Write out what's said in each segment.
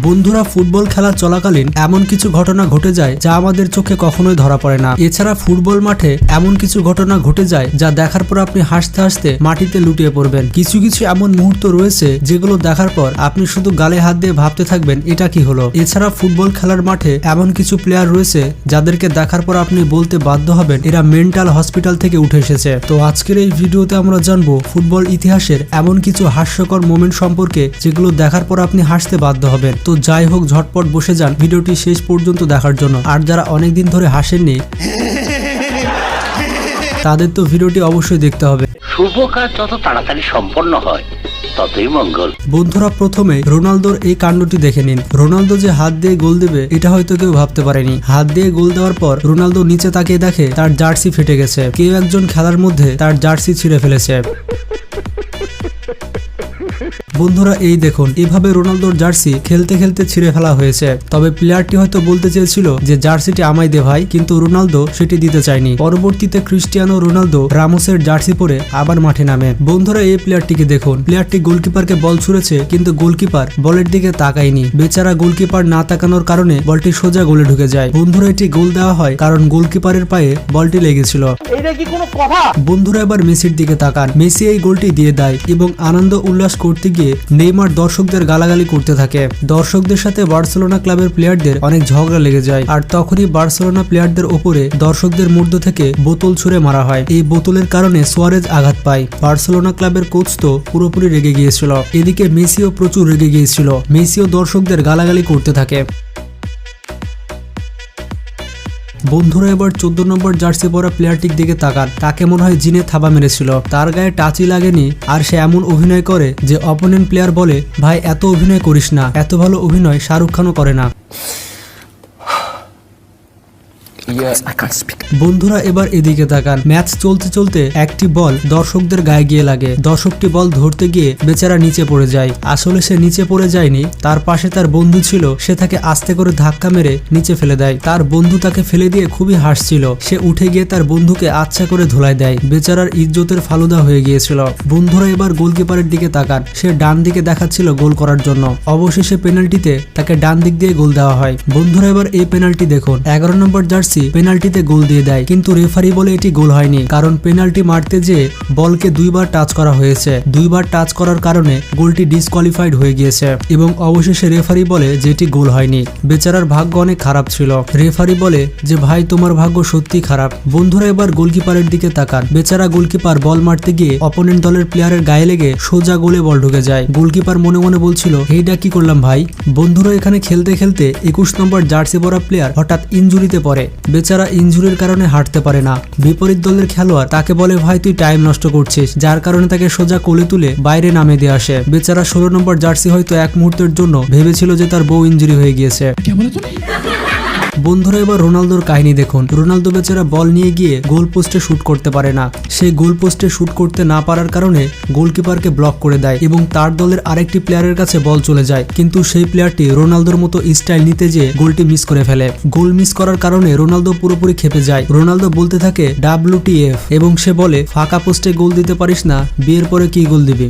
বন্ধুরা, ফুটবল খেলা চলাকালীন এমন কিছু ঘটনা ঘটে যায় যা আমাদের চোখে কখনোই ধরা পড়ে না। এছাড়া ফুটবল মাঠে এমন কিছু ঘটনা ঘটে যায় যা দেখার পর আপনি হাসতে হাসতে মাটিতে লুটিয়ে পড়বেন। কিছু কিছু এমন মুহূর্ত রয়েছে যেগুলো দেখার পর আপনি শুধু গালে হাত দিয়ে ভাবতে থাকবেন এটা কি হলো। এছাড়া ফুটবল খেলার মাঠে এমন কিছু প্লেয়ার রয়েছে যাদেরকে দেখার পর আপনি বলতে বাধ্য হবেন এরা মেন্টাল হসপিটাল থেকে উঠে এসেছে। তো আজকের এই ভিডিওতে আমরা জানবো ফুটবল ইতিহাসের এমন কিছু হাস্যকর মোমেন্ট সম্পর্কে যেগুলো দেখার পর আপনি হাসতে বাধ্য হবেন। তো যাই হোক, ঝটপট বসে যান ভিডিওটি শেষ পর্যন্ত দেখার জন্য। আর যারা অনেকদিন ধরে হাসেননি তাদের তো ভিডিওটি অবশ্যই দেখতে হবে। শুভ কাজ যত তাড়াতাড়ি সম্পন্ন হয় ততই মঙ্গল। বন্ধুরা, প্রথমে রোনালদোর এই কাণ্ডটি দেখে নিন। রোনালদো যে হাত দিয়ে গোল দেবে এটা হয়তো কেউ ভাবতে পারেনি। হাত দিয়ে গোল দেওয়ার পর রোনালদো নিচে তাকিয়ে দেখে তার জার্সি ফেটে গেছে। কেউ একজন খেলার মধ্যে তার জার্সি ছিঁড়ে ফেলেছে। বন্ধুরা, এই দেখুন, এভাবে রোনালদোর জার্সি খেলতে খেলতে ছিঁড়ে ফেলা হয়েছে। তবে প্লেয়ারটি হয়তো বলতে চেয়েছিল যে জার্সিটি আমায় দে ভাই, কিন্তু রোনালদো সেটি দিতে চায়নি। পরবর্তীতে ক্রিস্টিয়ানো রোনালদো রামোসের জার্সি পরে আবার মাঠে নামে। বন্ধুরা, এই প্লেয়ারটিকে দেখুন। প্লেয়ারটি গোলকিপারকে বল ছুঁড়েছে কিন্তু গোলকিপার বলের দিকে তাকায়নি। বেচারা গোলকিপার না তাকানোর কারণে বলটি সোজা গোলে ঢুকে যায়। বন্ধুরা, এটি গোল দেওয়া হয় কারণ গোলকিপারের পায়ে বলটি লেগেছিল। বন্ধুরা, এবার মেসির দিকে তাকান। মেসি এই গোলটি দিয়ে দেয় এবং আনন্দ উল্লাস করতে গিয়ে নেইমার দর্শকদের গালাগালি করতে থাকে। দর্শকদের সাথে বার্সেলোনা ক্লাবের প্লেয়ারদের অনেক ঝগড়া লেগে যায়। আর তখনই বার্সেলোনা প্লেয়ারদের ওপরে দর্শকদের মধ্য থেকে বোতল ছুঁড়ে মারা হয়। এই বোতলের কারণে সুয়ারেজ আঘাত পায়। বার্সেলোনা ক্লাবের কোচ তো পুরোপুরি রেগে গিয়েছিল। এদিকে মেসিও প্রচুর রেগে গিয়েছিল। মেসিও দর্শকদের গালাগালি করতে থাকে। বন্ধুরা, এবার 14 নম্বর জার্সি পরা প্লেয়ারটির দিকে তাকান। তাকে মনে হয় জিনে থাবা মেরেছিল। তার গায়ে টাচই লাগেনি আর সে এমন অভিনয় করে যে অপোনেন্ট প্লেয়ার বলে, ভাই এত অভিনয় করিস না, এত ভালো অভিনয় শাহরুখ খানও করে না। বন্ধুরা, এবার এদিকে তাকান। ম্যাচ চলতে চলতে একটি বল দর্শকদের গায়ে গিয়ে লাগে। দর্শকটি বল ধরতে গিয়ে বেচারা নিচে পড়ে যায়। আসলে সে নিচে পড়ে যায়নি, তার পাশে তার বন্ধু ছিল, সে তাকে আস্তে করে ধাক্কা মেরে নিচে ফেলে দেয়। তার বন্ধু তাকে ফেলে দিয়ে খুবই হাসছিল। সে উঠে গিয়ে তার বন্ধুকে আচ্ছা করে ধোলাই দেয়। বেচারার ইজ্জতের ফালুদা হয়ে গিয়েছিল। বন্ধুরা, এবার গোলকিপারের দিকে তাকান। সে ডান দিকে দেখাচ্ছিল গোল করার জন্য। অবশেষে পেনাল্টিতে তাকে ডান দিক দিয়ে গোল দেওয়া হয়। বন্ধুরা, এবার এই পেনাল্টি দেখুন। 11 নম্বর জার্সি পেনাল্টিতে গোল দিয়ে দেয়, কিন্তু রেফারি বলে এটি গোল হয়নি, কারণ পেনাল্টি মারতে যেয়ে বলকে দুইবার টাচ করা হয়েছে। দুইবার টাচ করার কারণে গোলটি ডিসকোয়ালিফাইড হয়ে গিয়েছে এবং অবশেষে রেফারি বলে যে এটি গোল হয়নি। বেচারার ভাগ্য অনেক খারাপ ছিল। রেফারি বলে যে ভাই তোমার ভাগ্য সত্যি খারাপ। বন্ধুরা, এবার গোলকিপারের দিকে তাকান। বেচারা গোলকিপার বল মারতে গিয়ে অপোনেন্ট দলের প্লেয়ারের গায়ে লেগে সোজা গোলে বল ঢুকে যায়। গোলকিপার মনে মনে বলছিল এইটা কি করলাম ভাই। বন্ধুরা, এখানে খেলতে খেলতে 21 নম্বর জার্সি পরা প্লেয়ার হঠাৎ ইনজুরিতে পড়ে। বেচারা ইনজুরির কারণে হাঁটতে পারে না। বিপরীত দলের খেলোয়াড় তাকে বলে ভাই তুই টাইম নষ্ট করছিস, যার কারণে তাকে সোজা কোলে তুলে বাইরে নামিয়ে দিয়ে আসে। বেচারা 16 নম্বর জার্সি হয়তো এক মুহূর্তের জন্য ভেবেছিল যে তার বউ ইনজুরি হয়ে গিয়েছে। বন্ধুরা, এবার রোনালদোর কাহিনী দেখুন। রোনালদো বেচারা বল নিয়ে গিয়ে গোল পোস্টে শুট করতে পারে না। সে গোল পোস্টে শুট করতে না পারার কারণে গোলকিপারকে ব্লক করে দেয় এবং তার দলের আরেকটি প্লেয়ারের কাছে বল চলে যায়, কিন্তু সেই প্লেয়ারটি রোনালদোর মতো স্টাইল নিতে যেয়ে গোলটি মিস করে ফেলে। গোল মিস করার কারণে রোনালদো পুরোপুরি খেপে যায়। রোনালদো বলতে থাকে WTF এবং সে বলে ফাঁকা পোস্টে গোল দিতে পারিস না, বিয়ের পরে কি গোল দিবি।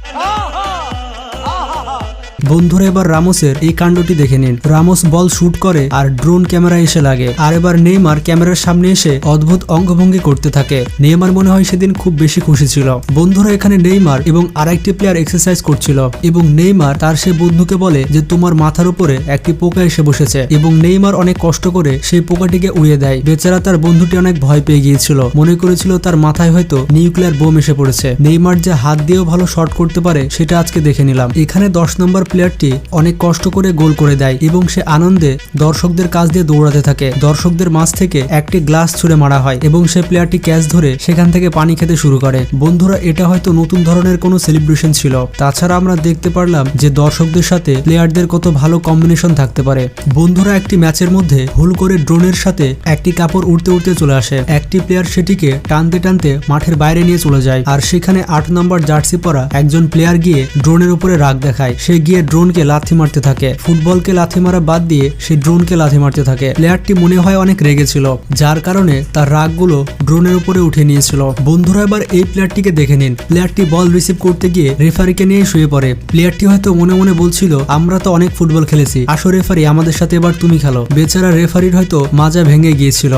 বন্ধুরা, এবার রামোসের এই কাণ্ডটি দেখে নিন। রামোস বল শুট করে আর ড্রোন ক্যামেরা এসে লাগে। আর এবার নেইমার ক্যামেরার সামনে এসে অদ্ভুত অঙ্গভঙ্গি করতে থাকে। নেইমার মনে হয় সেদিন খুব বেশি খুশি ছিল। বন্ধুরা, এখানে নেইমার এবং আরেকটি প্লেয়ার এক্সারসাইজ করছিল এবং নেইমার তার সে বন্ধুকে বলে যে তোমার মাথার উপরে একটি পোকা এসে বসেছে এবং নেইমার অনেক কষ্ট করে সেই পোকাটিকে উড়িয়ে দেয়। বেচারা তার বন্ধুটি অনেক ভয় পেয়ে গিয়েছিল, মনে করেছিল তার মাথায় হয়তো নিউক্লিয়ার বোম এসে পড়েছে। নেইমার যে হাত দিয়েও ভালো শট করতে পারে সেটা আজকে দেখে নিলাম। এখানে 10 নম্বর প্লেয়ারটি অনেক কষ্ট করে গোল করে দেয় এবং সে আনন্দে দর্শকদের কাছ দিয়ে দৌড়াতে থাকে। দর্শকদের মাঝ থেকে একটি গ্লাস ছুঁড়ে মারা হয় এবং সে প্লেয়ারটি ক্যাচ ধরে সেখান থেকে পানি খেতে শুরু করে। বন্ধুরা, এটা হয়তো নতুন ধরনের কোনো সেলিব্রেশন ছিল। তাছাড়া আমরা দেখতে পারলাম যে দর্শকদের সাথে প্লেয়ারদের কত ভালো কম্বিনেশন থাকতে পারে। বন্ধুরা, একটি ম্যাচের মধ্যে ভুল করে ড্রোনের সাথে একটি কাপড় উড়তে উড়তে চলে আসে। একটি প্লেয়ার সেটিকে টানতে টানতে মাঠের বাইরে নিয়ে চলে যায় আর সেখানে 8 নম্বর জার্সি পরা একজন প্লেয়ার গিয়ে ড্রোনের উপরে রাগ দেখায়। সে গিয়ে ড্রোনকে লাথি মারতে থাকে। ফুটবলকে লাথি মারা বাদ দিয়ে সে ড্রোনকে লাথি মারতে থাকে। প্লেয়ারটি মনে হয় অনেক রেগেছিল, যার কারণে তার রাগগুলো ড্রোনের উপরে উঠে নিয়েছিল। বন্ধুরা এবার এই প্লেয়ারটিকে দেখে নিন। প্লেয়ারটি বল রিসিভ করতে গিয়ে রেফারিকে নিয়ে শুয়ে পড়ে। প্লেয়ারটি হয়তো মনে মনে বলছিল, আমরা তো অনেক ফুটবল খেলেছি, আসো রেফারি আমাদের সাথে এবার তুমি খেলো। বেচারা রেফারির হয়তো মাজা ভেঙে গিয়েছিল।